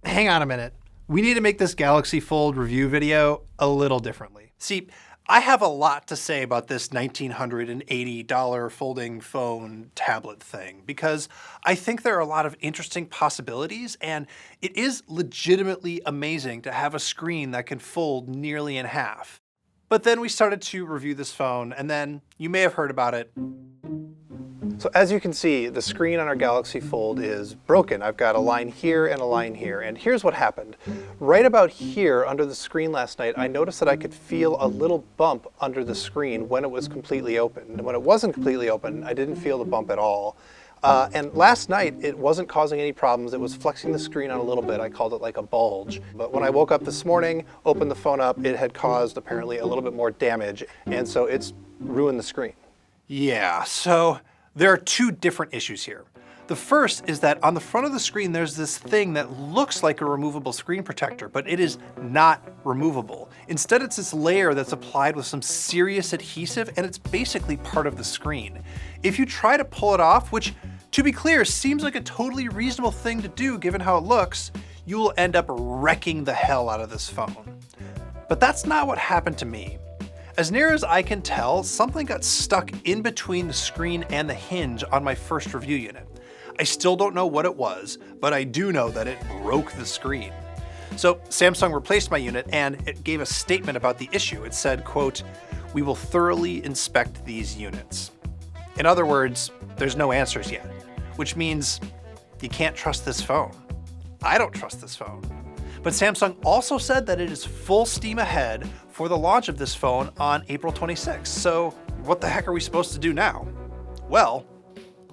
Hang on a minute. We need to make this Galaxy Fold review video a little differently. See, I have a lot to say about this $1,980 folding phone tablet thing because I think there are a lot of interesting possibilities, and it is legitimately amazing to have a screen that can fold nearly in half. But then we started to review this phone, and then you may have heard about it. So as you can see, the screen on our Galaxy Fold is broken. I've got a line here and a line here, and here's what happened. Right about here under the screen last night, I noticed that I could feel a little bump under the screen when it was completely open. And when it wasn't completely open, I didn't feel the bump at all. And last night, it wasn't causing any problems. It was flexing the screen on a little bit. I called it like a bulge. But when I woke up this morning, opened the phone up, it had caused apparently a little bit more damage, and so it's ruined the screen. Yeah, so there are two different issues here. The first is that on the front of the screen, there's this thing that looks like a removable screen protector, but it is not removable. Instead, it's this layer that's applied with some serious adhesive, and it's basically part of the screen. If you try to pull it off, which, to be clear, seems like a totally reasonable thing to do given how it looks, you will end up wrecking the hell out of this phone. But that's not what happened to me. As near as I can tell, something got stuck in between the screen and the hinge on my first review unit. I still don't know what it was, but I do know that it broke the screen. So Samsung replaced my unit, and it gave a statement about the issue. It said, quote, "We will thoroughly inspect these units." In other words, there's no answers yet, which means you can't trust this phone. I don't trust this phone. But Samsung also said that it is full steam ahead for the launch of this phone on April 26th. So what the heck are we supposed to do now? Well,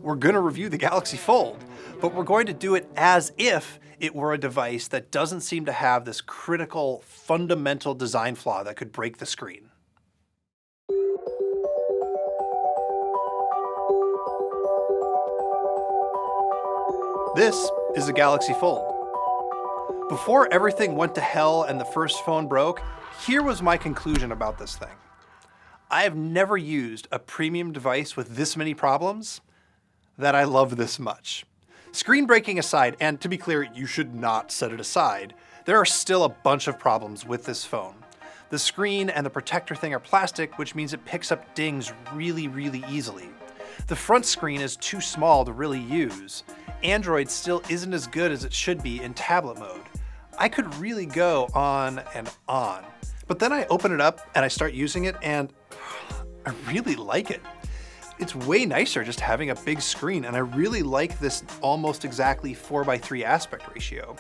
we're gonna review the Galaxy Fold, but we're going to do it as if it were a device that doesn't seem to have this critical, fundamental design flaw that could break the screen. This is a Galaxy Fold. Before everything went to hell and the first phone broke, here was my conclusion about this thing. I have never used a premium device with this many problems that I love this much. Screen breaking aside, and to be clear, you should not set it aside, there are still a bunch of problems with this phone. The screen and the protector thing are plastic, which means it picks up dings really, really easily. The front screen is too small to really use. Android still isn't as good as it should be in tablet mode. I could really go on and on. But then I open it up and I start using it, and I really like it. It's way nicer just having a big screen, and I really like this almost exactly 4:3 aspect ratio.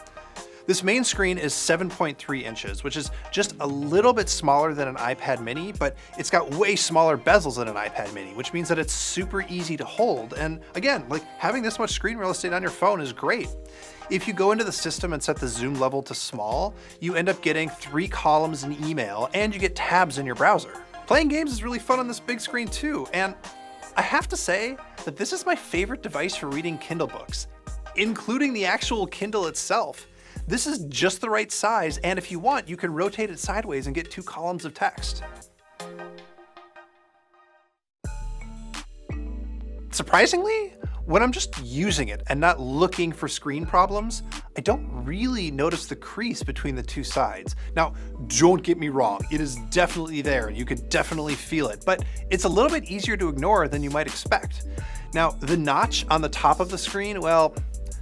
This main screen is 7.3 inches, which is just a little bit smaller than an iPad mini, but it's got way smaller bezels than an iPad mini, which means that it's super easy to hold. And again, like having this much screen real estate on your phone is great. If you go into the system and set the zoom level to small, you end up getting 3 columns in email, and you get tabs in your browser. Playing games is really fun on this big screen too, and I have to say that this is my favorite device for reading Kindle books, including the actual Kindle itself. This is just the right size, and if you want, you can rotate it sideways and get 2 columns of text. Surprisingly, when I'm just using it and not looking for screen problems, I don't really notice the crease between the 2 sides. Now, don't get me wrong, it is definitely there, and you could definitely feel it, but it's a little bit easier to ignore than you might expect. Now, the notch on the top of the screen, well,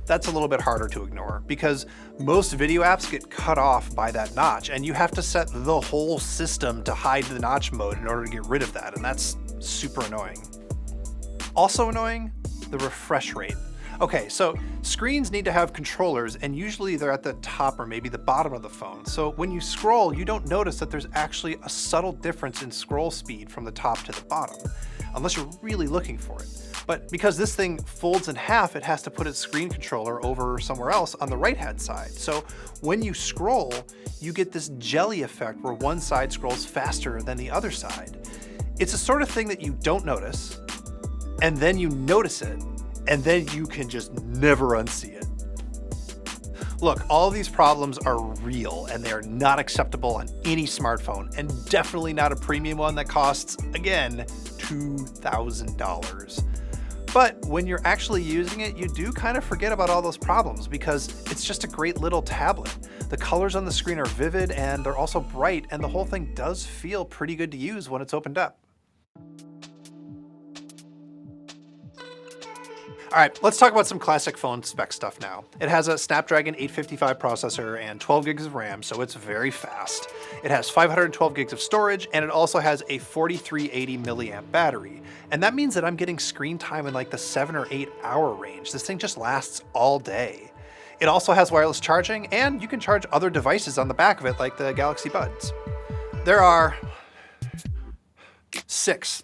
that's a little bit harder to ignore because most video apps get cut off by that notch, and you have to set the whole system to hide the notch mode in order to get rid of that, and that's super annoying. Also annoying, the refresh rate. Okay, so screens need to have controllers, and usually they're at the top or maybe the bottom of the phone. So when you scroll, you don't notice that there's actually a subtle difference in scroll speed from the top to the bottom, unless you're really looking for it. But because this thing folds in half, it has to put its screen controller over somewhere else on the right-hand side. So when you scroll, you get this jelly effect where one side scrolls faster than the other side. It's the sort of thing that you don't notice, and then you notice it, and then you can just never unsee it. Look, all of these problems are real, and they are not acceptable on any smartphone, and definitely not a premium one that costs, again, $2,000. But when you're actually using it, you do kind of forget about all those problems because it's just a great little tablet. The colors on the screen are vivid and they're also bright, and the whole thing does feel pretty good to use when it's opened up. All right, let's talk about some classic phone spec stuff now. It has a Snapdragon 855 processor and 12 gigs of RAM, so it's very fast. It has 512 gigs of storage, and it also has a 4380 milliamp battery. And that means that I'm getting screen time in like the 7 or 8 hour range. This thing just lasts all day. It also has wireless charging, and you can charge other devices on the back of it, like the Galaxy Buds. There are six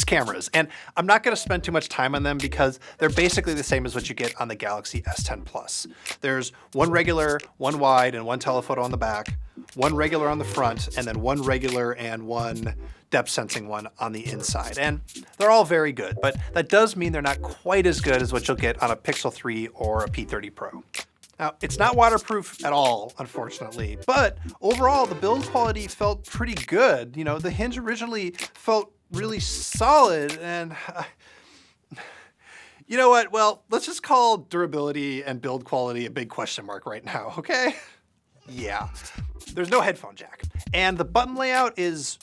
cameras, and I'm not going to spend too much time on them because they're basically the same as what you get on the Galaxy S10 Plus. There's one regular, one wide, and one telephoto on the back, one regular on the front, and then one regular and one depth sensing one on the inside. And they're all very good, but that does mean they're not quite as good as what you'll get on a Pixel 3 or a P30 Pro. Now, it's not waterproof at all, unfortunately, but overall the build quality felt pretty good. You know, the hinge originally felt really solid, and you know what? Well, let's just call durability and build quality a big question mark right now, okay? Yeah, there's no headphone jack, and the button layout is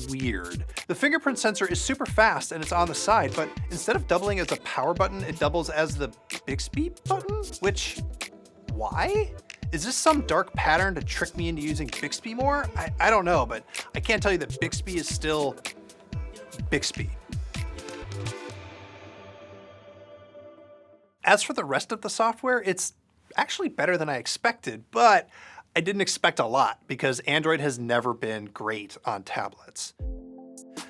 weird. The fingerprint sensor is super fast and it's on the side, but instead of doubling as a power button, it doubles as the Bixby button, which... why? Is this some dark pattern to trick me into using Bixby more? I don't know, but I can't tell you that Bixby is still Bixby. As for the rest of the software, it's actually better than I expected, but I didn't expect a lot because Android has never been great on tablets.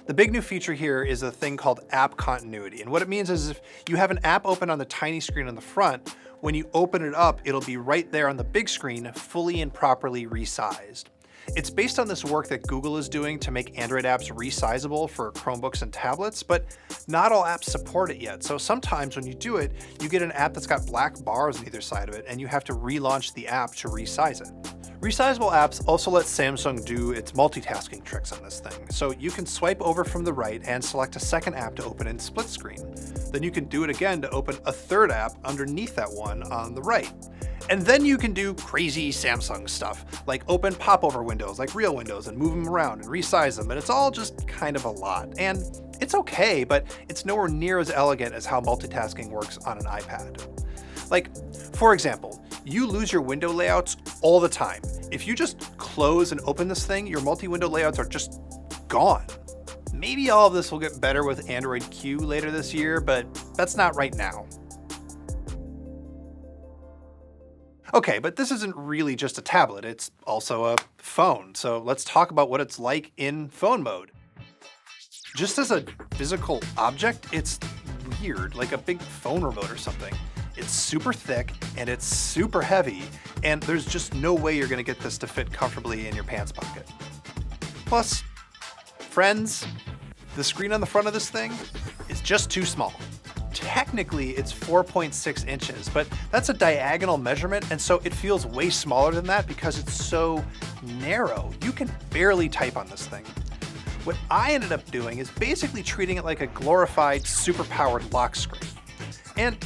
The big new feature here is a thing called app continuity, and what it means is if you have an app open on the tiny screen on the front, when you open it up, it'll be right there on the big screen, fully and properly resized. It's based on this work that Google is doing to make Android apps resizable for Chromebooks and tablets, but not all apps support it yet. So sometimes when you do it, you get an app that's got black bars on either side of it, and you have to relaunch the app to resize it. Resizable Apps also let Samsung do its multitasking tricks on this thing. So you can swipe over from the right and select a second app to open in split screen. Then you can do it again to open a third app underneath that one on the right. And then you can do crazy Samsung stuff, like open popover windows like real windows and move them around and resize them, and it's all just kind of a lot. And it's okay, but it's nowhere near as elegant as how multitasking works on an iPad. Like, for example, you lose your window layouts all the time. If you just close and open this thing, your multi-window layouts are just gone. Maybe all of this will get better with Android Q later this year, but that's not right now. Okay, but this isn't really just a tablet, it's also a phone. So let's talk about what it's like in phone mode. Just as a physical object, it's weird, like a big phone remote or something. It's super thick and it's super heavy, and there's just no way you're gonna get this to fit comfortably in your pants pocket. Plus, friends, the screen on the front of this thing is just too small. Technically, it's 4.6 inches, but that's a diagonal measurement, and so it feels way smaller than that because it's so narrow. You can barely type on this thing. What I ended up doing is basically treating it like a glorified, super-powered lock screen. And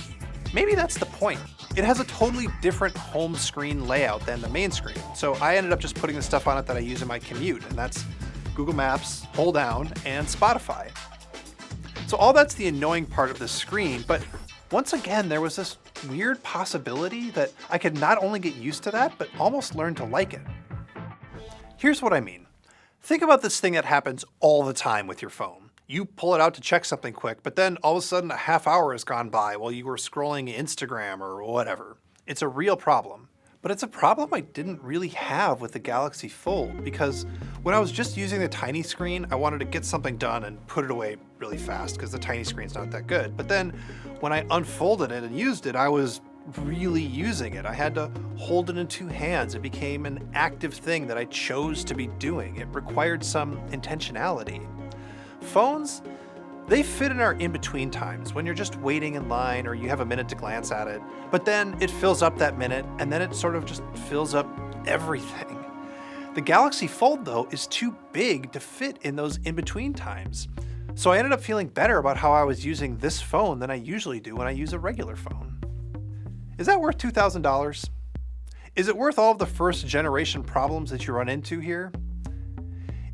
maybe that's the point. It has a totally different home screen layout than the main screen. So I ended up just putting the stuff on it that I use in my commute, and that's Google Maps, Hold Down, and Spotify. So all that's the annoying part of the screen, but once again, there was this weird possibility that I could not only get used to that, but almost learn to like it. Here's what I mean. Think about this thing that happens all the time with your phone. You pull it out to check something quick, but then all of a sudden a half hour has gone by while you were scrolling Instagram or whatever. It's a real problem. But it's a problem I didn't really have with the Galaxy Fold, because when I was just using the tiny screen, I wanted to get something done and put it away really fast because the tiny screen's not that good. But then when I unfolded it and used it, I was really using it. I had to hold it in two hands. It became an active thing that I chose to be doing. It required some intentionality. Phones, they fit in our in-between times when you're just waiting in line or you have a minute to glance at it, but then it fills up that minute and then it sort of just fills up everything. The Galaxy Fold, though, is too big to fit in those in-between times. So I ended up feeling better about how I was using this phone than I usually do when I use a regular phone. Is that worth $2,000? Is it worth all of the first generation problems that you run into here?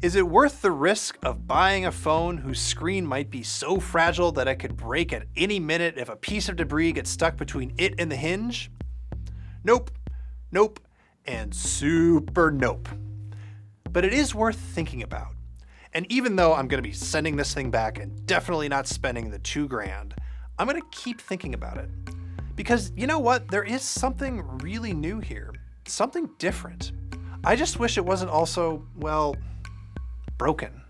Is it worth the risk of buying a phone whose screen might be so fragile that it could break at any minute if a piece of debris gets stuck between it and the hinge? Nope, nope, and super nope. But it is worth thinking about. And even though I'm going to be sending this thing back and definitely not spending the $2,000, I'm going to keep thinking about it. Because you know what? There is something really new here. Something different. I just wish it wasn't also, well, broken.